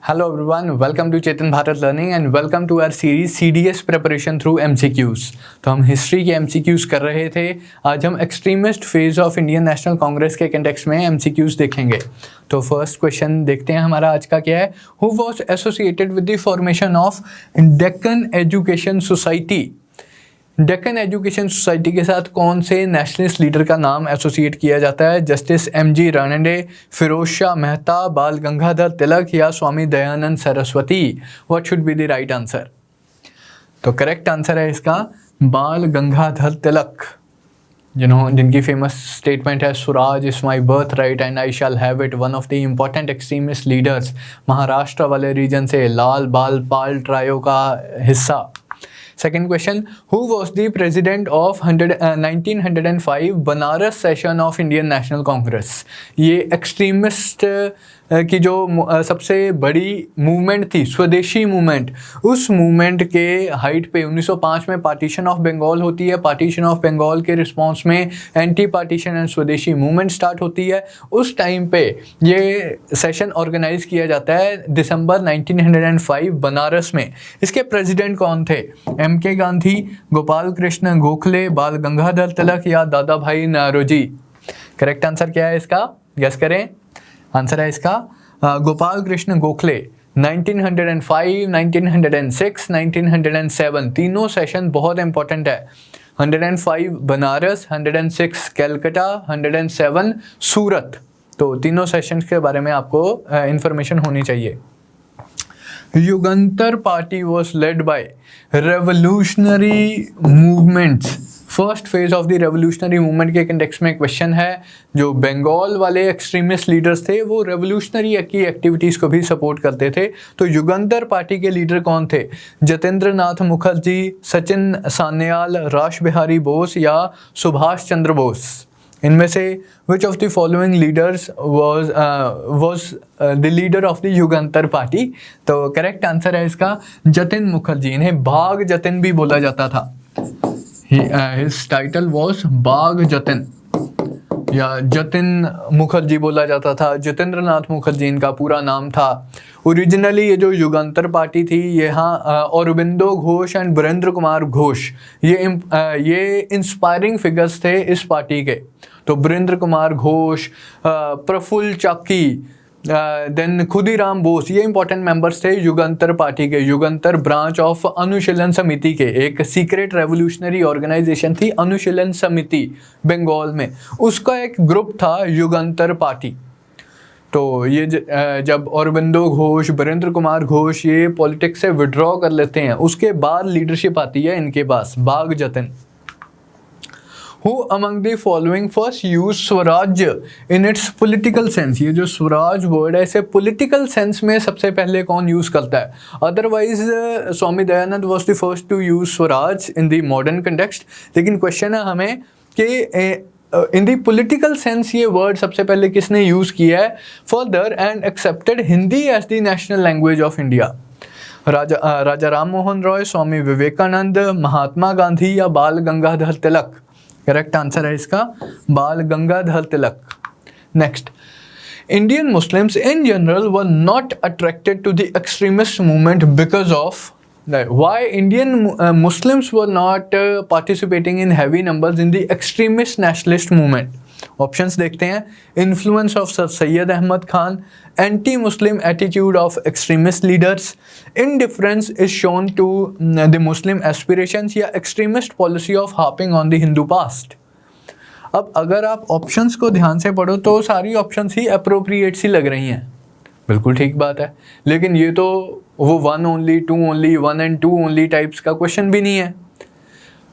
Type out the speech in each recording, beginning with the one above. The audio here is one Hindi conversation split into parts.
Hello everyone, welcome to Chetan Bharat learning and welcome to our series CDS preparation through MCQs। तो हम हिस्ट्री के MCQs कर रहे थे। आज हम extremist phase of Indian national Congress के कंटेक्स्ट में MCQs देखेंगे। तो फर्स्ट क्वेश्चन देखते हैं हमारा आज का क्या है। Who was associated with the formation of Deccan education society. Deccan education society के साथ कौन से नेशनलिस्ट लीडर का नाम एसोसिएट किया जाता है? जस्टिस MG रानडे, फिरोज शाह मेहता, बाल गंगाधर तिलक या Swami Dayanand Saraswati. What should be the right answer? तो करेक्ट आंसर है इसका बाल गंगाधर तिलक, जिनकी फेमस स्टेटमेंट है Swaraj is my birth right and I shall have it. One of the important extremist leaders, Maharashtra वाले रीजन से, लाल बाल पाल ट्रायो का हिस्सा। Second question, who was the president of 1905 Banaras session of Indian national Congress? ये एक्सट्रीमिस्ट की जो सबसे बड़ी मूवमेंट थी, स्वदेशी मूवमेंट, उस मूवमेंट के हाइट पे 1905 में पार्टीशन ऑफ बंगाल होती है। पार्टीशन ऑफ बंगाल के रिस्पॉन्स में एंटी पार्टीशन एंड स्वदेशी मूवमेंट स्टार्ट होती है। उस टाइम पे ये सेशन ऑर्गेनाइज किया जाता है दिसंबर 1905 बनारस में। इसके प्रेसिडेंट कौन थे? MK गांधी, गोपाल कृष्ण गोखले, बाल गंगाधर तिलक या दादा भाई नौरोजी। करेक्ट आंसर क्या है इसका? गेस करें। आंसर है इसका गोपाल कृष्ण गोखले। 1905, 1906, 1907 तीनों सेशन बहुत इंपॉर्टेंट है। 105 बनारस, 106 कलकत्ता, 107 सूरत। तो तीनों सेशंस के बारे में आपको इंफॉर्मेशन होनी चाहिए। Yugantar party was led by revolutionary movements. First phase of the revolutionary movement के कंटेक्स्ट में क्वेश्चन है। जो बंगाल वाले एक्सट्रीमिस्ट लीडर्स थे वो रेवोल्यूशनरी की एक्टिविटीज़ को भी सपोर्ट करते थे। तो युगंतर पार्टी के लीडर कौन थे? जतेंद्र नाथ मुखर्जी, सचिन सान्याल, राश बिहारी बोस या सुभाष चंद्र बोस। इनमें से which of the following leaders was the leader of the Yugantar party? तो करेक्ट आंसर है इसका जतिन मुखर्जी। इन्हें बाघ जतिन भी बोला जाता था। His title was बाघ जतिन या जतिन मुखर्जी बोला जाता था। जितेंद्र नाथ मुखर्जी इनका पूरा नाम था। ओरिजिनली ये जो युगंतर पार्टी थी, यहाँ औरबिंदो घोष एंड वीरेंद्र कुमार घोष ये इंस्पायरिंग फिगर्स थे इस पार्टी के। तो वीरेंद्र कुमार घोष, प्रफुल्ल चाकी, देन खुदीराम बोस, ये इंपॉर्टेंट मेंबर्स थे युगंतर पार्टी के। युगंतर ब्रांच ऑफ अनुशीलन समिति के, एक सीक्रेट रेवोल्यूशनरी ऑर्गेनाइजेशन थी अनुशीलन समिति बंगाल में, उसका एक ग्रुप था युगंतर पार्टी। तो ये जब औरबिंदो घोष, वीरेंद्र कुमार घोष ये पॉलिटिक्स से विड्रॉ कर लेते हैं, उसके बाद लीडरशिप आती है इनके पास, बाघ Jatin. Who among the following first used Swaraj in its political sense? ये जो स्वराज वर्ड है इसे political sense में सबसे पहले कौन यूज करता है? Otherwise Swami Dayanand was the first to use Swaraj in the modern context। लेकिन क्वेश्चन है हमें कि इन दी पोलिटिकल सेंस ये वर्ड सबसे पहले किसने यूज किया है? Further and accepted Hindi as the national language of India. Raja Ram Mohan Roy, Swami Vivekananda, Mahatma Gandhi या बाल गंगाधर तिलक। करेक्ट आंसर है इसका Bal Gangadhar Tilak. Next, Indian Muslims in general were not attracted to the extremist movement because of why Indian Muslims were not participating in heavy numbers in the extremist nationalist movement. Options देखते हैं। Influence of sir Syed Ahmed Khan, anti Muslim attitude of extremist leaders, indifference is shown to the Muslim aspirations या extremist policy of harping on the Hindu past. अब अगर आप ऑप्शंस को ध्यान से पढ़ो तो सारी ऑप्शंस ही अप्रोप्रिएट सी लग रही हैं, बिल्कुल ठीक बात है। लेकिन ये तो वो 1 only, 2 only, 1 and 2 only types का क्वेश्चन भी नहीं है।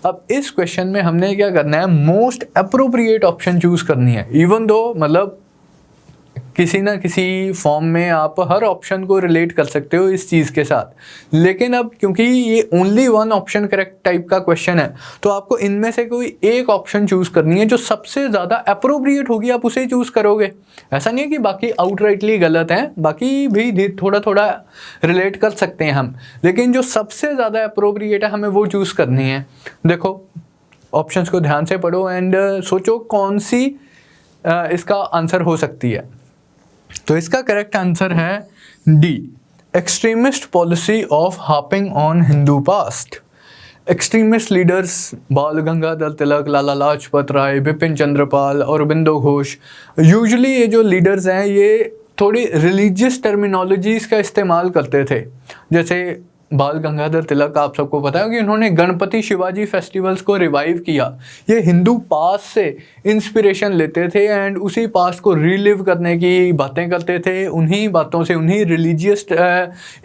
अब इस क्वेश्चन में हमने क्या करना है? मोस्ट अप्रोप्रिएट ऑप्शन चूज करनी है। इवन दो मतलब किसी ना किसी फॉर्म में आप हर ऑप्शन को रिलेट कर सकते हो इस चीज़ के साथ, लेकिन अब क्योंकि ये ओनली 1 ऑप्शन करेक्ट टाइप का क्वेश्चन है तो आपको इनमें से कोई एक ऑप्शन चूज करनी है जो सबसे ज़्यादा अप्रोप्रिएट होगी, आप उसे चूज करोगे। ऐसा नहीं है कि बाकी आउटराइटली गलत हैं, बाकी भी थोड़ा थोड़ा रिलेट कर सकते हैं हम, लेकिन जो सबसे ज़्यादा अप्रोप्रिएट है हमें वो चूज करनी है। देखो ऑप्शंस को ध्यान से पढ़ो एंड सोचो कौन सी इसका आंसर हो सकती है। तो इसका करेक्ट आंसर है D, extremist policy of harping on Hindu past. Extremist leaders बाल गंगाधर तिलक, लाला लाजपत राय, बिपिन चंद्रपाल, अरबिंदो घोष, यूजुअली ये जो लीडर्स हैं ये थोड़ी रिलीजियस टर्मिनोलॉजीज़ का इस्तेमाल करते थे। जैसे बाल गंगाधर तिलक, आप सबको पता है कि उन्होंने गणपति शिवाजी फेस्टिवल्स को रिवाइव किया। ये हिंदू पास्ट से इंस्पिरेशन लेते थे एंड उसी पास्ट को रीलिव करने की बातें करते थे। उन्हीं बातों से, उन्हीं रिलीजियस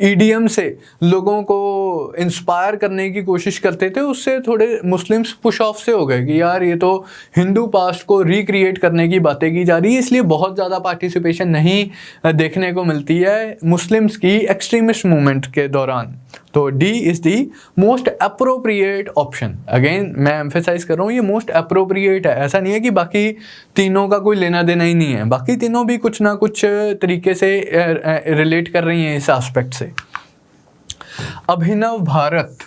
ईडियम से लोगों को इंस्पायर करने की कोशिश करते थे। उससे थोड़े मुस्लिम्स पुश ऑफ से हो गए कि यार ये तो हिंदू पास्ट को रिक्रिएट करने की बातें की जा रही है, इसलिए बहुत ज़्यादा पार्टिसिपेशन नहीं देखने को मिलती है मुस्लिम्स की एक्सट्रीमिस्ट मूवमेंट के दौरान। तो D is the most appropriate option. Again मैं एम्फेसाइज कर रहा हूँ, ये मोस्ट अप्रोप्रिएट है। ऐसा नहीं है कि बाकी तीनों का कोई लेना देना ही नहीं है, बाकी तीनों भी कुछ ना कुछ तरीके से रिलेट कर रही हैं इस एस्पेक्ट से। Abhinav Bharat,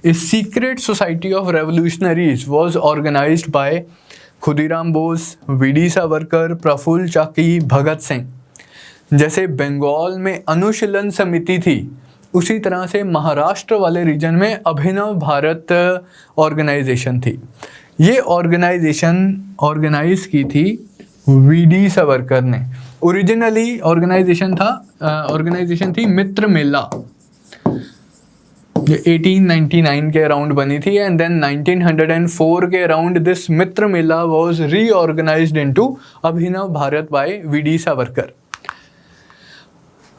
a secret society of revolutionaries was organized by Khudiram Bose, V D. Savarkar, Prafulla Chaki, Bhagat Singh. जैसे बंगाल में अनुशीलन समिति थी, उसी तरह से महाराष्ट्र वाले रीजन में अभिनव भारत ऑर्गेनाइजेशन थी। ये ऑर्गेनाइजेशन ऑर्गेनाइज की थी वी.डी. सावरकर ने। ओरिजिनली ऑर्गेनाइजेशन थी मित्र मेला, ये 1899 के अराउंड बनी थी एंड देन 1904 के around this Mitra Mela was reorganized into Abhinav Bharat by V D. Savarkar.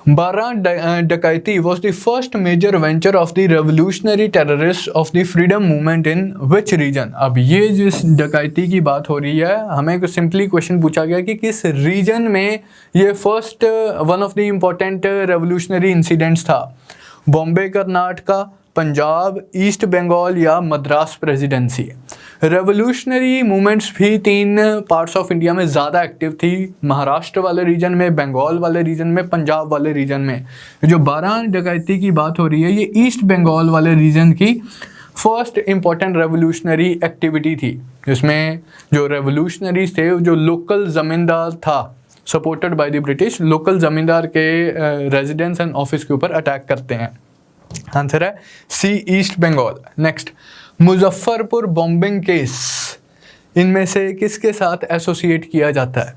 बारह डकैती was the first major venture of the revolutionary terrorists of the freedom movement in which region? अब ये जिस डकैती की बात हो रही है, हमें कुछ सिंपली क्वेश्चन पूछा गया कि किस रीजन में ये first one of the important revolutionary incidents था। बॉम्बे कर्नाटका, पंजाब, ईस्ट बंगाल या मद्रास प्रेसिडेंसी। रेवोल्यूशनरी मूवमेंट्स भी तीन पार्ट्स ऑफ इंडिया में ज़्यादा एक्टिव थी, महाराष्ट्र वाले रीजन में, बंगाल वाले रीजन में, पंजाब वाले रीजन में। जो 12 डकैती की बात हो रही है, ये ईस्ट बंगाल वाले रीजन की फर्स्ट इम्पॉर्टेंट रेवोल्यूशनरी एक्टिविटी थी, जिसमें जो रेवोल्यूशनरीज थे, जो लोकल ज़मींदार था, supported by the British, local ज़मींदार के रेजिडेंस एंड ऑफिस के ऊपर अटैक करते हैं। आंसर है C, East Bengal. Next, Muzaffarpur bombing case इनमें से किसके साथ एसोसिएट किया जाता है?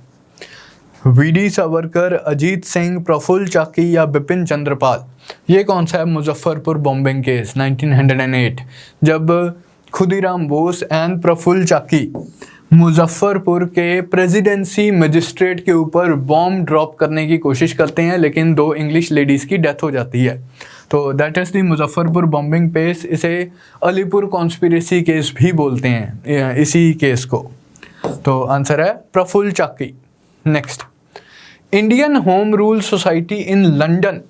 वी.डी. सावरकर, अजीत सिंह, प्रफुल्ल चाकी या बिपिन चंद्रपाल। ये कौन सा है मुजफ्फरपुर बॉम्बिंग केस? 1908, जब खुदीराम बोस एंड प्रफुल्ल चाकी मुजफ्फरपुर के प्रेसिडेंसी मजिस्ट्रेट के ऊपर बॉम्ब ड्रॉप करने की कोशिश करते हैं, लेकिन 2 इंग्लिश लेडीज़ की डेथ हो जाती है। तो that is the Muzaffarpur bombing case. इसे अलीपुर कॉन्स्पिरेसी केस भी बोलते हैं इसी केस को। तो आंसर है Prafulla Chaki. Next, Indian home rule society in London.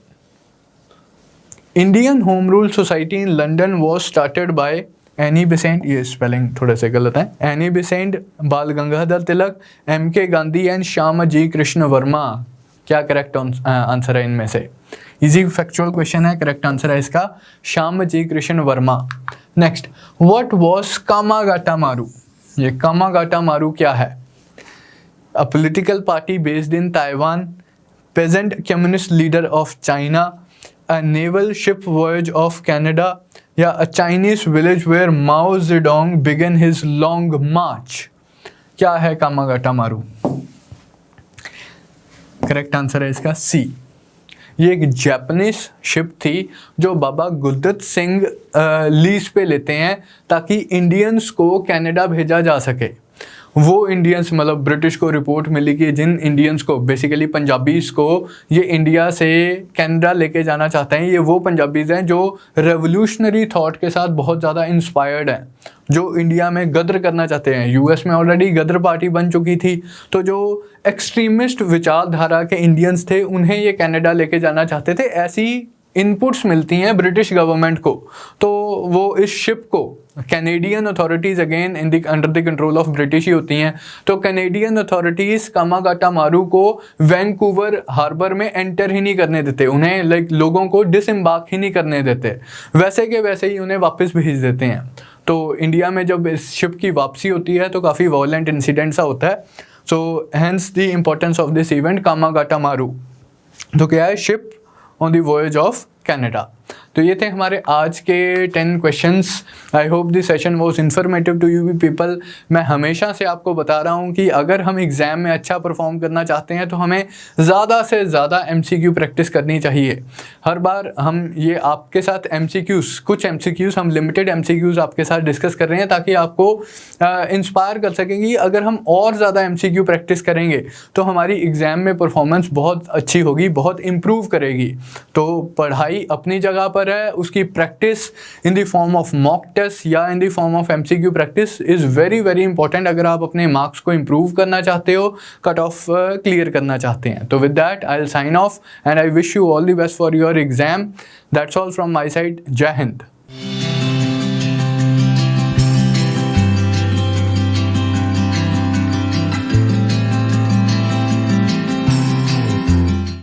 Indian home rule society in London was started by Annie Besant, ये स्पेलिंग थोड़े से गलत है, Annie Besant, Bal Gangadhar Tilak, M.K. Gandhi and Shyamji Krishna Varma. क्या करेक्ट आंसर है इनमें से? इजी फैक्चुअल क्वेश्चन है, करेक्ट आंसर है इसका Shyamji Krishna Varma. Next, what was Komagata Maru? ये कामागाटा मारू क्या है? A political party based in Taiwan, peasant communist leader of China, a naval ship voyage of Canada या a Chinese village where Mao Zedong began his long march. क्या है कामागाटा मारू? करेक्ट आंसर है इसका सी। ये एक जापानीज शिप थी जो बाबा गुरदत्त सिंह लीज पे लेते हैं ताकि इंडियंस को कनाडा भेजा जा सके। वो इंडियंस, मतलब ब्रिटिश को रिपोर्ट मिली कि जिन इंडियंस को, बेसिकली पंजाबीज़ को ये इंडिया से कनाडा लेके जाना चाहते हैं, ये वो पंजाबीज़ हैं जो रेवोल्यूशनरी थॉट के साथ बहुत ज़्यादा इंस्पायर्ड हैं, जो इंडिया में गद्र करना चाहते हैं। यूएस में ऑलरेडी गद्र पार्टी बन चुकी थी, तो जो एक्सट्रीमिस्ट विचारधारा के इंडियंस थे उन्हें ये कनाडा लेके जाना चाहते थे। ऐसी इनपुट्स मिलती हैं ब्रिटिश गवर्नमेंट को, तो वो इस शिप को, Canadian authorities again in the under the control of British ही होती हैं, तो कैनेडियन अथॉरिटीज़ कामागाटा मारू को वैंकूवर हार्बर में एंटर ही नहीं करने देते, उन्हें लोगों को डिसएम्बार्क ही नहीं करने देते, वैसे के वैसे ही उन्हें वापस भेज देते हैं। तो इंडिया में जब इस शिप की वापसी होती है तो काफ़ी वायलेंट इंसिडेंट सा होता है। So hence the importance of this event Komagata Maru. तो क्या है? Ship on the voyage of Canada. तो ये थे हमारे आज के 10 questions. I hope this session was informative to you people. मैं हमेशा से आपको बता रहा हूँ कि अगर हम एग्ज़ाम में अच्छा परफॉर्म करना चाहते हैं तो हमें ज़्यादा से ज़्यादा MCQ प्रैक्टिस करनी चाहिए। हर बार हम ये आपके साथ MCQs, कुछ MCQs, हम लिमिटेड MCQs आपके साथ डिस्कस कर रहे हैं ताकि आपको इंस्पायर कर सकें कि अगर हम और ज़्यादा MCQ प्रैक्टिस करेंगे तो हमारी एग्ज़ाम में परफॉर्मेंस बहुत अच्छी होगी, बहुत इम्प्रूव करेगी। तो पढ़ाई अपनी जगह पर है, उसकी practice in the form of mock test या in the form of MCQ practice is very very important अगर आप अपने मार्क्स को इम्प्रूव करना चाहते हो, कट ऑफ क्लियर करना चाहते हैं। तो with that I will sign off and I wish you all the best for your exam. That's all from my side. जय हिंद।